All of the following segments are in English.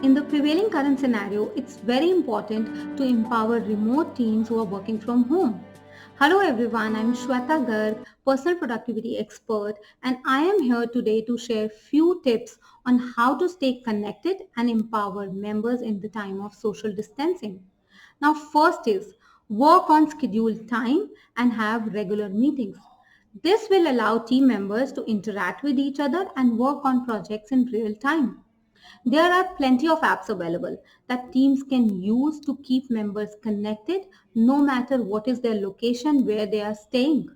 In the prevailing current scenario, it's very important to empower remote teams who are working from home. Hello everyone, I'm Shweta Garg, personal productivity expert, and I am here today to share few tips on how to stay connected and empower members in the time of social distancing. Now, first is work on scheduled time and have regular meetings. This will allow team members to interact with each other and work on projects in real time. There are plenty of apps available that teams can use to keep members connected no matter what is their location where they are staying.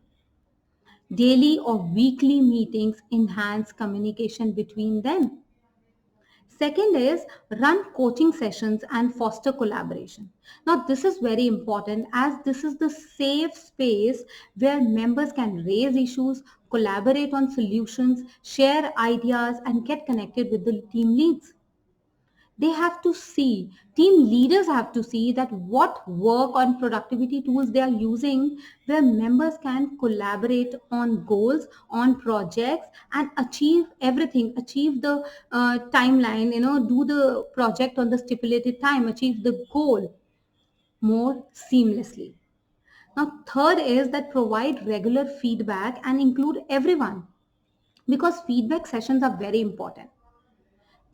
Daily or weekly meetings enhance communication between them. Second is run coaching sessions and foster collaboration. Now, this is very important as this is the safe space where members can raise issues, collaborate on solutions, share ideas, and get connected with the team leads. They have to see, team leaders have to see that what work on productivity tools they are using where members can collaborate on goals, on projects and achieve everything, achieve the timeline, do the project on the stipulated time, achieve the goal more seamlessly. Now, third is that provide regular feedback and include everyone because feedback sessions are very important.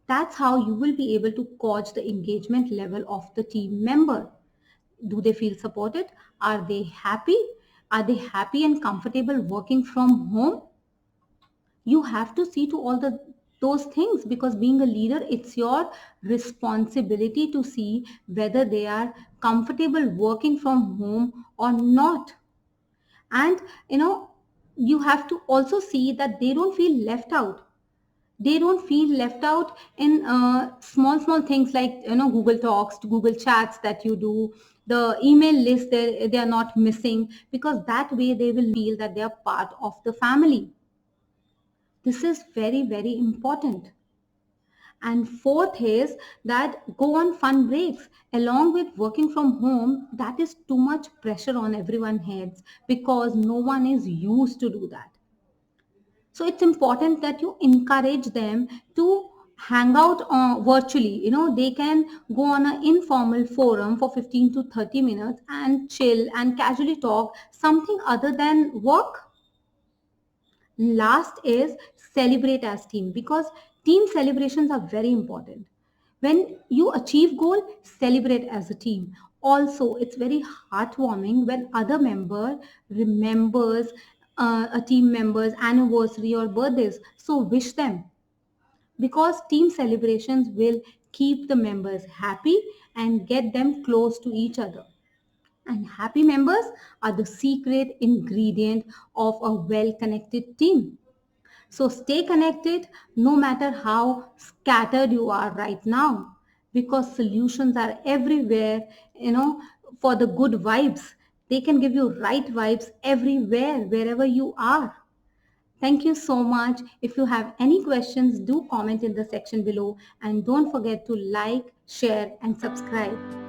That's how you will be able to gauge the engagement level of the team member. Do they feel supported? Are they happy? Are they happy and comfortable working from home? You have to see to all those things because being a leader, it's your responsibility to see whether they are comfortable working from home or not. And you have to also see that they don't feel left out. They don't feel left out in small things like Google Talks, Google Chats that you do, the email list they are not missing, because that way they will feel that they are part of the family. This is very important. And fourth is that go on fun breaks along with working from home. That is too much pressure on everyone's heads because no one is used to do that. So it's important that you encourage them to hang out virtually. They can go on an informal forum for 15 to 30 minutes and chill and casually talk something other than work. Last is celebrate as team because team celebrations are very important. When you achieve goal, celebrate as a team. Also, it's very heartwarming when other member remembers a team member's anniversary or birthdays. So wish them because team celebrations will keep the members happy and get them close to each other. And happy members are the secret ingredient of a well-connected team. So stay connected no matter how scattered you are right now because solutions are everywhere, for the good vibes. They can give you right vibes everywhere, wherever you are. Thank you so much. If you have any questions, do comment in the section below and don't forget to like, share and subscribe.